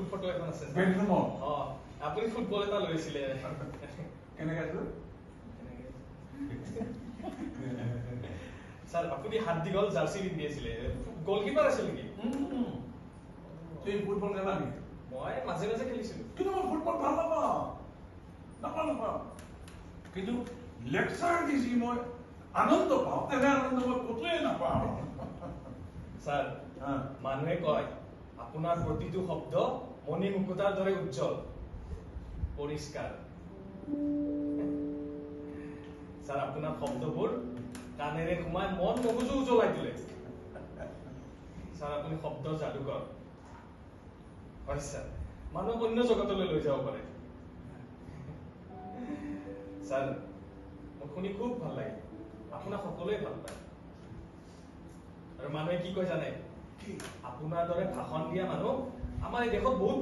group photo এখন আছে বেডৰুমত আপুনি ফুটবল এটা লৈছিলে কেনেকৈ আছিল স্যার আপুনি হাত দীঘল জার্সি পিন্ধি আছিলে গোলকিপার আছিল নেকি তুই ফুটবল খেলা নেকি মই মাঝে মাঝে খেলিছিলো কিন্তু মই ফুটবল ভাল নাপাওঁ কিন্তু লেকচাৰ দিছি মই আনন্দ পাওঁ তেনে আনন্দ মই ক'তোৱে নাপাওঁ স্যাৰ মানুহে কয় আপোনাৰ প্ৰতিটো শব্দ মণি মুকুতাৰ দৰে উজ্জ্বল পৰিষ্কাৰ স্যাৰ আপোনাৰ শব্দবোৰ কাণেৰে সোমাই মন মগজু উজ্বলাই তোলে স্যাৰ আপুনি শব্দৰ যাদুকৰ হয় স্যাৰ মানুহক অন্য জগতলৈ লৈ যাব পাৰে স্যাৰ মোক শুনি খুব ভাল লাগে আপোনাক সকলোৱে ভাল পায় আৰু মানুহে কি কয় জানে আপোনাৰ দৰে ভাষণ দিয়া মানুহ আমাৰ এই দেশত বহুত